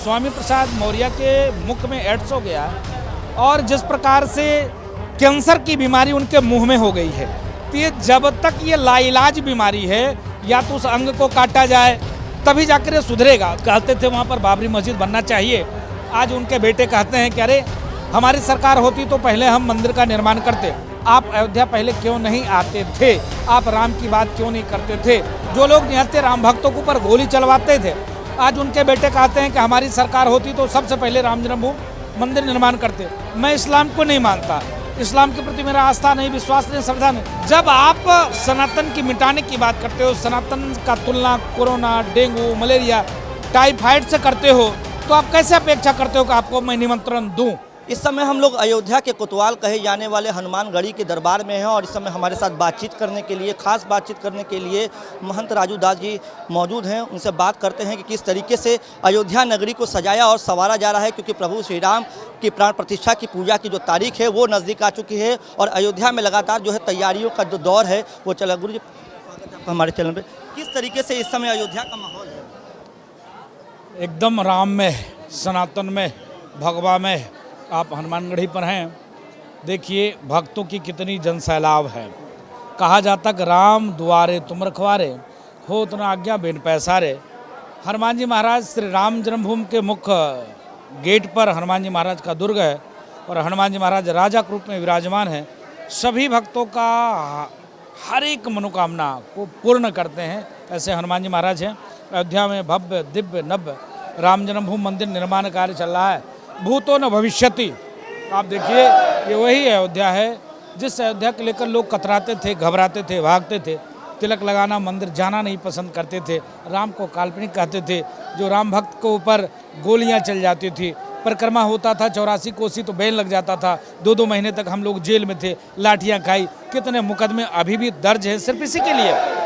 स्वामी प्रसाद मौर्य के मुख में एड्स हो गया और जिस प्रकार से कैंसर की बीमारी उनके मुंह में हो गई है, तो ये जब तक ये लाइलाज बीमारी है या तो उस अंग को काटा जाए तभी जाकर ये सुधरेगा। कहते थे वहाँ पर बाबरी मस्जिद बनना चाहिए, आज उनके बेटे कहते हैं कि अरे हमारी सरकार होती तो पहले हम मंदिर का निर्माण करते। आप अयोध्या पहले क्यों नहीं आते थे? आप राम की बात क्यों नहीं करते थे? जो लोग निहत्थे राम भक्तों के ऊपर गोली चलवाते थे, आज उनके बेटे कहते हैं कि हमारी सरकार होती तो सबसे पहले राम जन्मभूमि मंदिर निर्माण करते। मैं इस्लाम को नहीं मानता, इस्लाम के प्रति मेरा आस्था नहीं, विश्वास नहीं, श्रद्धा नहीं। जब आप सनातन की मिटाने की बात करते हो, सनातन का तुलना कोरोना, डेंगू, मलेरिया, टाइफाइड से करते हो, तो आप कैसे अपेक्षा करते हो कि आपको मैं निमंत्रण दूं? इस समय हम लोग अयोध्या के कोतवाल कहे जाने वाले हनुमानगढ़ी के दरबार में हैं और इस समय हमारे साथ बातचीत करने के लिए, खास बातचीत करने के लिए महंत राजू दास जी मौजूद हैं। उनसे बात करते हैं कि किस तरीके से अयोध्या नगरी को सजाया और संवारा जा रहा है, क्योंकि प्रभु श्री राम की प्राण प्रतिष्ठा की पूजा की जो तारीख है वो नज़दीक आ चुकी है और अयोध्या में लगातार जो है तैयारियों का जो दौर है वो चला। गुरु जी स्वागत है आपका हमारे चैनल पर। किस तरीके से इस समय अयोध्या का माहौल है? एकदम राम में, सनातन में, भगवा में। आप हनुमानगढ़ी पर हैं, देखिए भक्तों की कितनी जनसैलाब है। कहा जाता कि राम दुआरे तुम रखवारे, हो उतना आज्ञा बिन पैसारे। हनुमान जी महाराज श्री राम जन्मभूमि के मुख्य गेट पर हनुमान जी महाराज का दुर्ग है और हनुमान जी महाराज राजा के रूप में विराजमान हैं। सभी भक्तों का हर एक मनोकामना को पूर्ण करते हैं, ऐसे हनुमान जी महाराज हैं। अयोध्या में भव्य दिव्य नव्य राम जन्मभूमि मंदिर निर्माण कार्य चल रहा है। भूतो न भविष्यति। आप देखिए ये वही अयोध्या है जिस अयोध्या के लेकर लोग कतराते थे, घबराते थे, भागते थे, तिलक लगाना, मंदिर जाना नहीं पसंद करते थे, राम को काल्पनिक कहते थे। जो राम भक्त के ऊपर गोलियां चल जाती थी, परिक्रमा होता था 84 कोसी तो बैन लग जाता था, 2-2 महीने तक हम लोग जेल में थे, लाठियां खाई, कितने मुकदमे अभी भी दर्ज हैं सिर्फ इसी के लिए।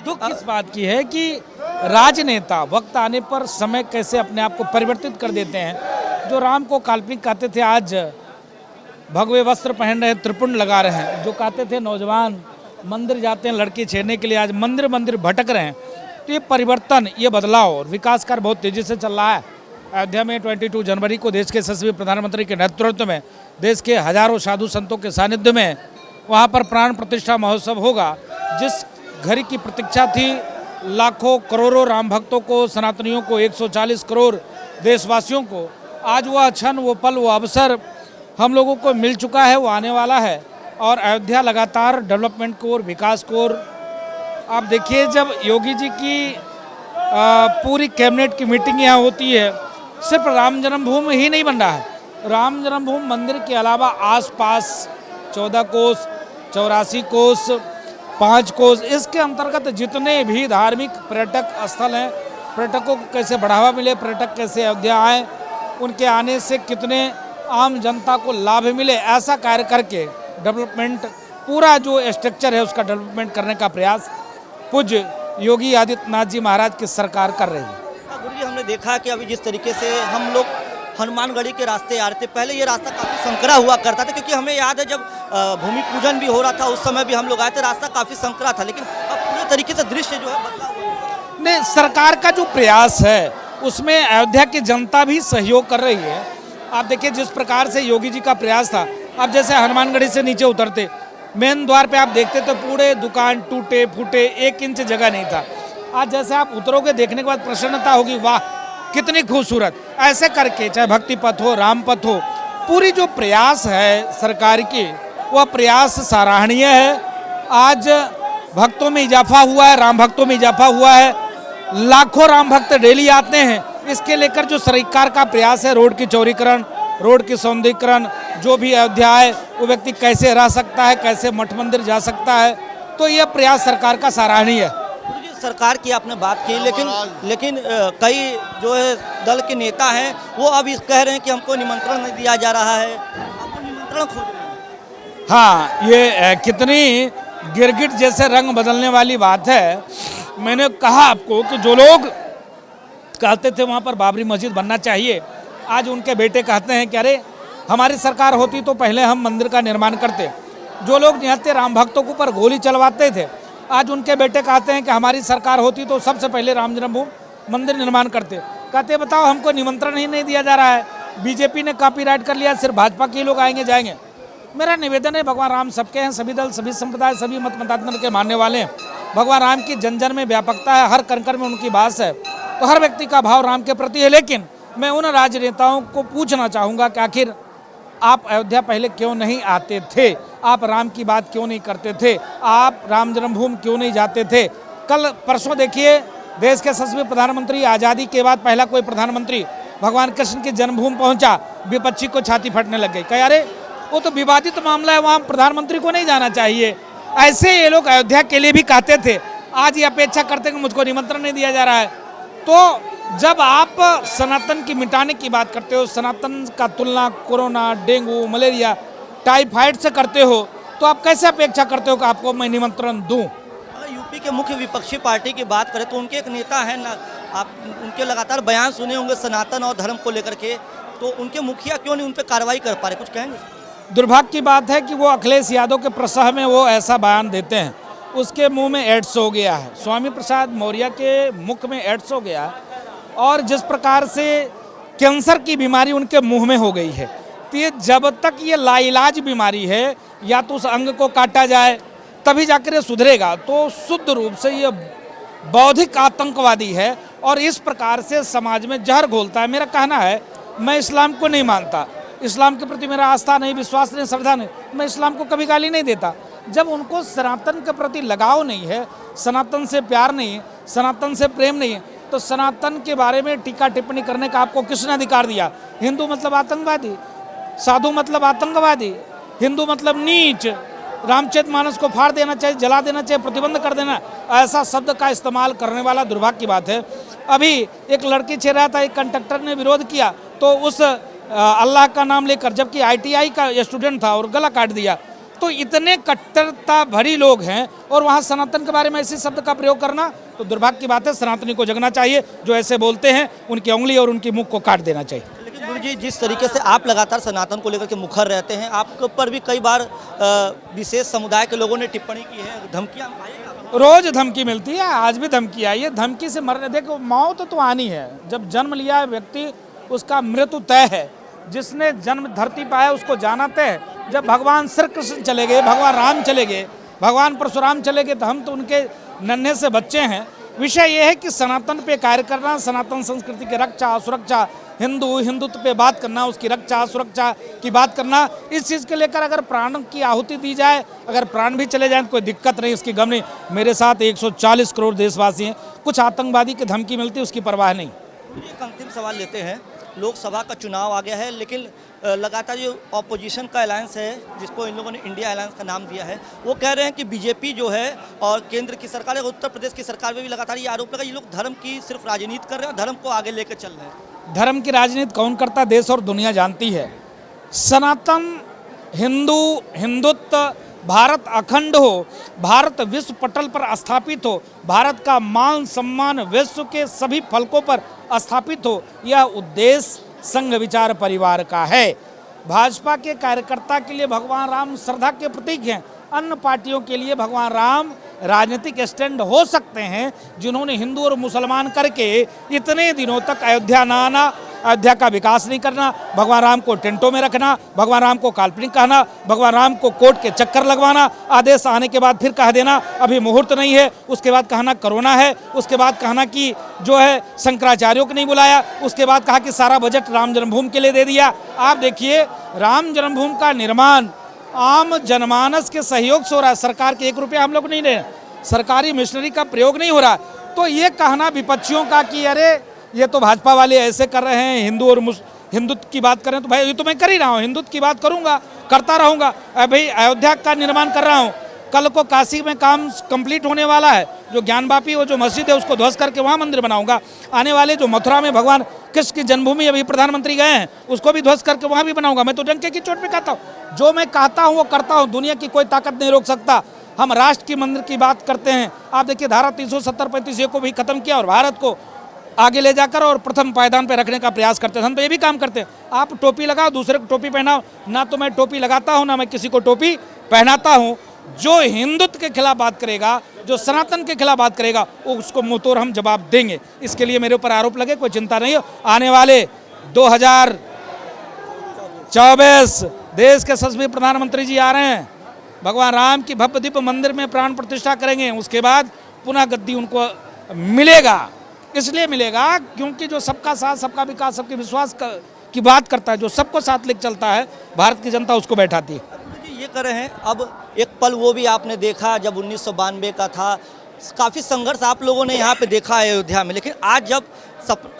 दुख इस बात की है कि राजनेता वक्त आने पर समय कैसे अपने आप को परिवर्तित कर देते हैं। जो राम को काल्पनिक कहते थे आज भगवे वस्त्र पहन रहे, त्रिपुंड लगा रहे हैं। जो कहते थे नौजवान मंदिर जाते हैं लड़की छेड़ने के लिए, आज मंदिर मंदिर भटक रहे हैं। तो ये परिवर्तन, ये बदलाव और विकास कार्य बहुत तेजी से चल रहा है। अयोध्या में 22 जनवरी को देश के यशस्वी प्रधानमंत्री के नेतृत्व में देश के हजारों साधु संतों के सानिध्य में वहाँ पर प्राण प्रतिष्ठा महोत्सव होगा। जिस घड़ी की प्रतीक्षा थी लाखों करोड़ों राम भक्तों को, सनातनियों को, 140 करोड़ देशवासियों को, आज वह क्षण, वो पल, वो अवसर हम लोगों को मिल चुका है, वो आने वाला है। और अयोध्या लगातार डेवलपमेंट को और विकास को, और आप देखिए जब योगी जी की पूरी कैबिनेट की मीटिंग यहाँ होती है, सिर्फ राम जन्मभूमि ही नहीं बन रहा है, राम जन्मभूमि मंदिर के अलावा आसपास 14 कोस, 84 कोस, 5 कोस, इसके अंतर्गत जितने भी धार्मिक पर्यटक स्थल हैं, पर्यटकों को कैसे बढ़ावा मिले, पर्यटक कैसे अयोध्या आए, उनके आने से कितने आम जनता को लाभ मिले, ऐसा कार्य करके डेवलपमेंट, पूरा जो स्ट्रक्चर है उसका डेवलपमेंट करने का प्रयास पूज्य योगी आदित्यनाथ जी महाराज की सरकार कर रही है। गुरु जी हमने देखा कि अभी जिस तरीके से हम लोग हनुमानगढ़ी के रास्ते आ रहे थे, पहले ये रास्ता काफ़ी संकरा हुआ करता था, क्योंकि हमें याद है जब भूमि पूजन भी हो रहा था उस समय भी हम लोग आए थे, रास्ता काफ़ी संकरा था, लेकिन अब पूरे तरीके से दृश्य जो है बदला हुआ है। नहीं, सरकार का जो प्रयास है उसमें अयोध्या की जनता भी सहयोग कर रही है। आप देखिए जिस प्रकार से योगी जी का प्रयास था, अब जैसे हनुमानगढ़ी से नीचे उतरते मेन द्वार पे आप देखते तो पूरे दुकान टूटे फूटे, 1 इंच जगह नहीं था। आज जैसे आप उतरोगे देखने के बाद प्रसन्नता होगी, वाह कितनी खूबसूरत। ऐसे करके चाहे भक्ति पथ हो, राम पथ हो, पूरी जो प्रयास है सरकार की, वह प्रयास सराहनीय है। आज भक्तों में इजाफा हुआ है, राम भक्तों में इजाफा हुआ है, लाखों राम भक्त डेली आते हैं। इसके लेकर जो सरकार का प्रयास है, रोड की चौड़ीकरण, रोड की सौंदर्यीकरण, जो भी अयोध्या है वो व्यक्ति कैसे रह सकता है, कैसे मठ मंदिर जा सकता है, तो यह प्रयास सरकार का सराहनीय है। सरकार की आपने बात की, लेकिन कई जो है दल के नेता हैं वो अब इस कह रहे हैं कि हमको निमंत्रण नहीं दिया जा रहा है, आपको निमंत्रण खोज रहे हैं। हाँ, ये कितनी गिरगिट जैसे रंग बदलने वाली बात है। मैंने कहा आपको कि जो लोग कहते थे वहाँ पर बाबरी मस्जिद बनना चाहिए, आज उनके बेटे कहते हैं कि अरे हमारी सरकार होती तो पहले हम मंदिर का निर्माण करते। जो लोग निहत्थे राम भक्तों के ऊपर गोली चलवाते थे, आज उनके बेटे कहते हैं कि हमारी सरकार होती तो सबसे पहले राम जन्मभूमि मंदिर निर्माण करते। कहते बताओ हमको निमंत्रण ही नहीं दिया जा रहा है, बीजेपी ने कॉपीराइट कर लिया, सिर्फ भाजपा के लोग आएंगे जाएंगे। मेरा निवेदन है, भगवान राम सबके हैं, सभी दल, सभी संप्रदाय, सभी मत मतांतर के मानने वाले हैं। भगवान राम की जन जन में व्यापकता है, हर कण में उनकी बात है, तो हर व्यक्ति का भाव राम के प्रति है। लेकिन मैं उन राजनेताओं को पूछना चाहूँगा कि आखिर आप अयोध्या पहले क्यों नहीं आते थे? आप राम की बात क्यों नहीं करते थे? आप राम जन्मभूमि क्यों नहीं जाते थे? कल परसों देखिए, देश के यशस्वी प्रधानमंत्री, आज़ादी के बाद पहला कोई प्रधानमंत्री भगवान कृष्ण की जन्मभूमि पहुंचा, विपक्षी को छाती फटने लग गई। कहे अरे वो तो विवादित मामला है, वहाँ प्रधानमंत्री को नहीं जाना चाहिए। ऐसे ये लोग अयोध्या के लिए भी कहते थे, आज ये अपेक्षा करते कि मुझको निमंत्रण नहीं दिया जा रहा है। तो जब आप सनातन की मिटाने की बात करते हो, सनातन का तुलना कोरोना, डेंगू, मलेरिया, टाइफाइड से करते हो, तो आप कैसे अपेक्षा करते हो कि आपको मैं निमंत्रण दूं? यूपी के मुख्य विपक्षी पार्टी की बात करें तो उनके एक नेता हैं ना, आप उनके लगातार बयान सुने होंगे सनातन और धर्म को लेकर के, तो उनके मुखिया क्यों नहीं उन पर कार्रवाई कर पा रहे, कुछ कहेंगे? दुर्भाग्य की बात है कि वो अखिलेश यादव के प्रसह में वो ऐसा बयान देते हैं, उसके मुंह में एड्स हो गया है, स्वामी प्रसाद मौर्य के मुख में एड्स हो गया, और जिस प्रकार से कैंसर की बीमारी उनके मुंह में हो गई है, तो ये जब तक ये लाइलाज बीमारी है, या तो उस अंग को काटा जाए तभी जाकर ये सुधरेगा। तो शुद्ध रूप से ये बौद्धिक आतंकवादी है और इस प्रकार से समाज में जहर घोलता है। मेरा कहना है, मैं इस्लाम को नहीं मानता, इस्लाम के प्रति मेरा आस्था नहीं, विश्वास नहीं, श्रद्धा नहीं, मैं इस्लाम को कभी गाली नहीं देता। जब उनको सनातन के प्रति लगाव नहीं है, सनातन से प्यार नहीं है, सनातन से प्रेम नहीं है, तो सनातन के बारे में टीका टिप्पणी करने का आपको किसने अधिकार दिया? हिंदू मतलब आतंकवादी, साधु मतलब आतंकवादी, हिंदू मतलब नीच, रामचरितमानस को फाड़ देना चाहिए, जला देना चाहिए, प्रतिबंध कर देना, ऐसा शब्द का इस्तेमाल करने वाला दुर्भाग्य की बात है। अभी एक लड़की छेड़ रहा था, एक कंडक्टर ने विरोध किया, तो उस अल्लाह का नाम लेकर, जबकि ITI का स्टूडेंट था, और गला काट दिया। तो इतने कट्टरता भरी लोग हैं और वहाँ सनातन के बारे में ऐसे शब्द का प्रयोग करना, तो दुर्भाग्य की बात है। सनातनी को जगना चाहिए, जो ऐसे बोलते हैं उनकी उंगली और उनकी मुख को काट देना चाहिए। लेकिन गुरु जी, जिस तरीके से आप लगातार सनातन को लेकर के मुखर रहते हैं, आपके ऊपर भी कई बार विशेष समुदाय के लोगों ने टिप्पणी की है, धमकियाँ आई हैं? रोज धमकी मिलती है, आज भी धमकी आई है। धमकी से मरने, देखो मौत तो आनी है, जब जन्म लिया है व्यक्ति उसका मृत्यु तय है। जिसने जन्म धरती पाया उसको जाना तय है। जब भगवान श्री कृष्ण चले गए, भगवान राम चले गए, भगवान परशुराम चले गए, तो हम तो उनके नन्हे से बच्चे हैं। विषय ये है कि सनातन पे कार्य करना, सनातन संस्कृति की रक्षा सुरक्षा, हिंदुत्व पे बात करना, उसकी रक्षा सुरक्षा की बात करना, इस चीज़ के लेकर अगर प्राण की आहुति दी जाए, अगर प्राण भी चले जाएं तो कोई दिक्कत नहीं, उसकी गम नहीं। मेरे साथ 140 करोड़ देशवासी हैं, कुछ आतंकवादी की धमकी मिलती है उसकी परवाह नहीं। एक अंतिम सवाल लेते हैं, लोकसभा का चुनाव आ गया है, लेकिन लगातार जो ऑपोजिशन का अलायंस है, जिसको इन लोगों ने इंडिया अलायंस का नाम दिया है, वो कह रहे हैं कि बीजेपी जो है और केंद्र की सरकार है, उत्तर प्रदेश की सरकार में भी लगातार ये आरोप लगा, ये लोग धर्म की सिर्फ राजनीति कर रहे हैं, धर्म को आगे लेकर चल रहे हैं। धर्म की राजनीति कौन करता है? देश और दुनिया जानती है। सनातन हिंदुत्व, भारत अखंड हो, भारत विश्व पटल पर स्थापित हो, भारत का मान सम्मान विश्व के सभी फलकों पर स्थापित हो, यह उद्देश्य संघ विचार परिवार का है। भाजपा के कार्यकर्ता के लिए भगवान राम श्रद्धा के प्रतीक हैं, अन्य पार्टियों के लिए भगवान राम राजनीतिक स्टैंड हो सकते हैं, जिन्होंने हिंदू और मुसलमान करके इतने दिनों तक अयोध्या न आना, अयोध्या का विकास नहीं करना, भगवान राम को टेंटों में रखना, भगवान राम को काल्पनिक कहना, भगवान राम को कोर्ट के चक्कर लगवाना, आदेश आने के बाद फिर कह देना अभी मुहूर्त नहीं है, उसके बाद कहना कोरोना है, उसके बाद कहना कि जो है शंकराचार्यों को नहीं बुलाया, उसके बाद कहा कि सारा बजट राम जन्मभूमि के लिए दे दिया। आप देखिए, राम जन्मभूमि का निर्माण आम जनमानस के सहयोग से हो रहा है, सरकार के 1 रुपया हम लोग नहीं दे, सरकारी मशीनरी का प्रयोग नहीं हो रहा। तो ये कहना विपक्षियों का कि अरे ये तो भाजपा वाले ऐसे कर रहे हैं, हिंदू और हिंदुत्व की बात करें, तो भाई ये तो मैं कर ही रहा हूँ, हिंदुत्व की बात करूँगा, करता रहूँगा। भाई अयोध्या का निर्माण कर रहा हूँ, कल को काशी में काम कंप्लीट होने वाला है, जो ज्ञानवापी वो जो मस्जिद है उसको ध्वस्त करके वहाँ मंदिर बनाऊंगा। आने वाले जो मथुरा में भगवान कृष्ण की जन्मभूमि अभी प्रधानमंत्री गए हैं, उसको भी ध्वस्त करके वहाँ भी बनाऊंगा। मैं तो डंके की चोट पे कहता हूँ, जो मैं कहता हूँ वो करता हूँ, दुनिया की कोई ताकत नहीं रोक सकता। हम राष्ट्र की मंदिर की बात करते हैं, आप देखिए धारा 370-35 को भी खत्म किया और भारत को आगे ले जाकर और प्रथम पायदान पे रखने का प्रयास करते हैं। हम तो ये भी काम करते हैं, आप टोपी लगाओ, दूसरे को टोपी पहनाओ, ना तो मैं टोपी लगाता हूँ ना मैं किसी को टोपी पहनाता हूँ। जो हिंदुत्व के खिलाफ बात करेगा, जो सनातन के खिलाफ बात करेगा, वो उसको मुंहतोड़ हम जवाब देंगे। इसके लिए मेरे ऊपर आरोप लगे, कोई चिंता नहीं हो। आने वाले 2024 देश के यशस्वी प्रधानमंत्री जी आ रहे हैं, भगवान राम की भव्य दिव्य मंदिर में प्राण प्रतिष्ठा करेंगे। उसके बाद पुनः गद्दी उनको मिलेगा। इसलिए मिलेगा क्योंकि जो सबका साथ, सबका विकास, सबके विश्वास की बात करता है, जो सबको साथ लेकर चलता है, भारत की जनता उसको बैठाती है। ये कर रहे हैं। अब एक पल वो भी आपने देखा जब 1992 का था, काफ़ी संघर्ष आप लोगों ने यहाँ पे देखा है अयोध्या में, लेकिन आज जब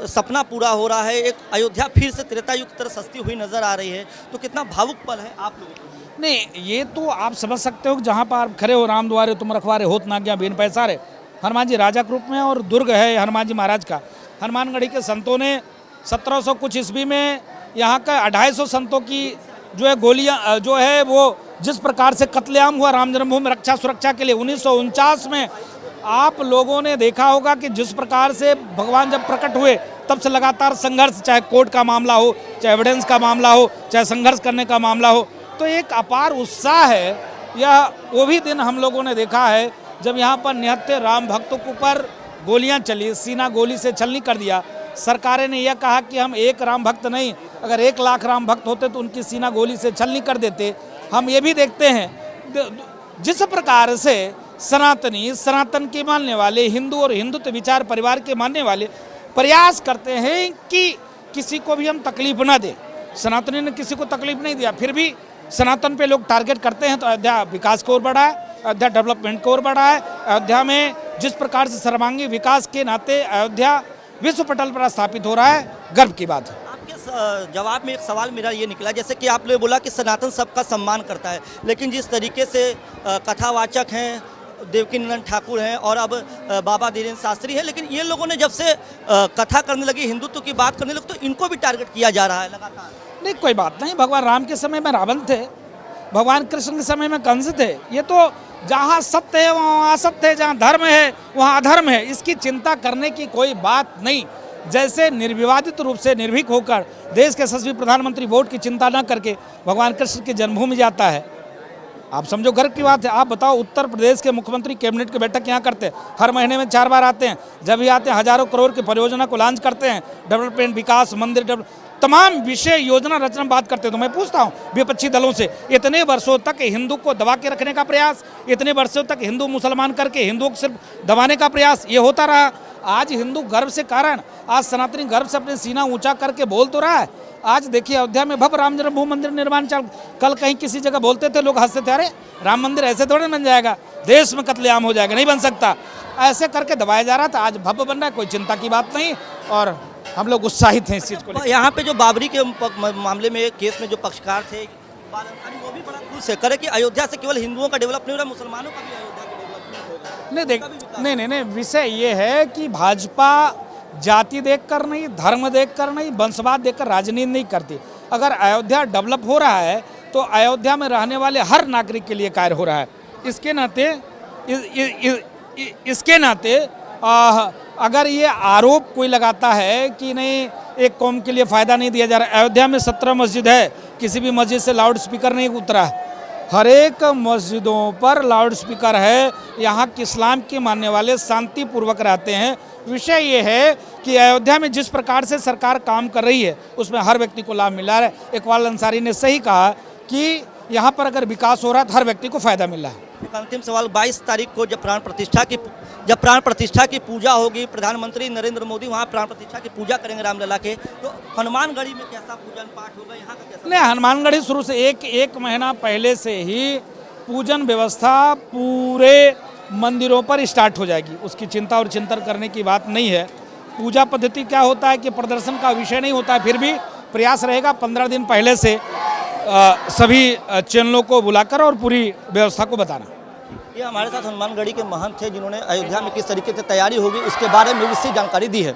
सपना पूरा हो रहा है, एक अयोध्या फिर से त्रेता युग की तरह सस्ती हुई नजर आ रही है, तो कितना भावुक पल है आप लोगों के लिए? नहीं, ये तो आप समझ सकते हो कि जहाँ पर आप खड़े हो, राम द्वारे तुम रखवारे होत ना गया बिन पैसारे, हनुमान जी राजा के रूप में, और दुर्ग है हनुमान जी महाराज का। हनुमानगढ़ी के संतों ने 1700 कुछ ईस्वी में यहाँ का 250 संतों की जो है गोलियाँ जो है वो जिस प्रकार से कत्लेआम हुआ राम जन्मभूमि रक्षा सुरक्षा के लिए 1949 में, आप लोगों ने देखा होगा कि जिस प्रकार से भगवान जब प्रकट हुए तब से लगातार संघर्ष, चाहे कोर्ट का मामला हो, चाहे एविडेंस का मामला हो, चाहे संघर्ष करने का मामला हो, तो एक अपार उत्साह है। यह वो भी दिन हम लोगों ने देखा है जब यहाँ पर निहत्थे राम भक्तों के ऊपर गोलियाँ चली, सीना गोली से छलनी कर दिया। सरकारें ने यह कहा कि हम एक राम भक्त नहीं, अगर 1 लाख राम भक्त होते तो उनकी सीना गोली से छलनी कर देते। हम ये भी देखते हैं जिस प्रकार से सनातनी, सनातन के मानने वाले, हिंदू और हिंदुत्व विचार परिवार के मानने वाले प्रयास करते हैं कि किसी को भी हम तकलीफ ना दें। सनातनी ने किसी को तकलीफ नहीं दिया, फिर भी सनातन पे लोग टारगेट करते हैं। तो अयोध्या विकास की ओर बढ़ा है, अयोध्या डेवलपमेंट की ओर बढ़ा है। अयोध्या में जिस प्रकार से सर्वांगीण विकास के नाते अयोध्या विश्व पटल पर स्थापित हो रहा है, गर्व की बात है। आपके जवाब में एक सवाल मेरा ये निकला, जैसे कि आपने बोला कि सनातन सबका सम्मान करता है, लेकिन जिस तरीके से कथावाचक हैं देवकीनंदन ठाकुर हैं और अब बाबा धीरेन्द्र शास्त्री हैं, लेकिन ये लोगों ने जब से कथा करने लगे, हिंदुत्व की बात करने लगे, तो इनको भी टारगेट किया जा रहा है लगातार। नहीं, कोई बात नहीं। भगवान राम के समय में रावण थे, भगवान कृष्ण के समय में कंस थे। ये तो जहाँ सत्य है वहाँ असत्य है, जहाँ धर्म है वहाँ अधर्म है, इसकी चिंता करने की कोई बात नहीं। जैसे निर्विवादित रूप से निर्भीक होकर देश के यशस्वी प्रधानमंत्री वोट की चिंता न करके भगवान कृष्ण की जन्मभूमि जाता है, आप समझो गर्व की बात है। आप बताओ, उत्तर प्रदेश के मुख्यमंत्री कैबिनेट की बैठक यहाँ करते हैं, हर महीने में 4 बार आते हैं। जब भी आते हैं हजारों करोड़ की परियोजना को लॉन्च करते हैं, डेवलपमेंट, विकास, मंदिर, तमाम विषय योजना रचना बात करते हैं। तो मैं पूछता हूँ विपक्षी दलों से, इतने वर्षों तक हिंदू को दबा के रखने का प्रयास, इतने वर्षों तक हिंदू मुसलमान करके हिंदुओं को सिर्फ दबाने का प्रयास, ये होता रहा। आज हिंदू गर्व से कारण, आज सनातनी गर्व से अपने सीना ऊंचा करके बोल तो रहा है। आज देखिए अयोध्या में भव्य राम जन्मभूमि मंदिर निर्माण चल, कल कहीं किसी जगह बोलते थे, लोग हंसते थे, अरे राम मंदिर ऐसे थोड़े बन जाएगा, देश में कत्लेआम हो जाएगा, नहीं बन सकता। ऐसे करके दबाया जा रहा था, आज भव्य बन रहा है, कोई चिंता की बात नहीं। और हम लोग उत्साहित हैं इस चीज़ को। यहाँ पे जो बाबरी के मामले में केस में जो पक्षकार थे बाल अंसारी, वो भी बड़ा खुश है, करे कि अयोध्या से केवल हिंदुओं का डेवलप नहीं हो रहा, मुसलमानों का भी अयोध्या का डेवलपमेंट होगा। नहीं देख, नहीं, विषय ये है कि भाजपा जाति देखकर नहीं, धर्म देखकर नहीं, वंशवाद देखकर राजनीति नहीं करती। अगर अयोध्या डेवलप हो रहा है तो अयोध्या में रहने वाले हर नागरिक के लिए कार्य हो रहा है। इसके नाते अगर ये आरोप कोई लगाता है कि नहीं एक कौम के लिए फ़ायदा नहीं दिया जा रहा है, अयोध्या में 17 मस्जिद है, किसी भी मस्जिद से लाउड स्पीकर नहीं उतरा है, हर एक मस्जिदों पर लाउड स्पीकर है। यहाँ के इस्लाम के मानने वाले शांतिपूर्वक रहते हैं। विषय ये है कि अयोध्या में जिस प्रकार से सरकार काम कर रही है उसमें हर व्यक्ति को लाभ मिल रहा है। इकबाल अंसारी ने सही कहा कि यहाँ पर अगर विकास हो रहा है तो हर व्यक्ति को फायदा मिल रहा है। एक अंतिम सवाल, 22 तारीख को जब प्राण प्रतिष्ठा की पूजा होगी, प्रधानमंत्री नरेंद्र मोदी वहाँ प्राण प्रतिष्ठा की पूजा करेंगे रामलला के, तो हनुमानगढ़ी में कैसा पूजन पाठ होगा, यहाँ का कैसा? नहीं, हनुमानगढ़ी शुरू से एक महीना पहले से ही पूजन व्यवस्था पूरे मंदिरों पर स्टार्ट हो जाएगी। उसकी चिंता और चिंतन करने की बात नहीं है। पूजा पद्धति क्या होता है कि प्रदर्शन का विषय नहीं होता है, फिर भी प्रयास रहेगा 15 दिन पहले से सभी चैनलों को बुलाकर और पूरी व्यवस्था को बताना। ये हमारे साथ हनुमानगढ़ी के महंत थे जिन्होंने अयोध्या में किस तरीके से तैयारी होगी उसके बारे में विस्तृत जानकारी दी है।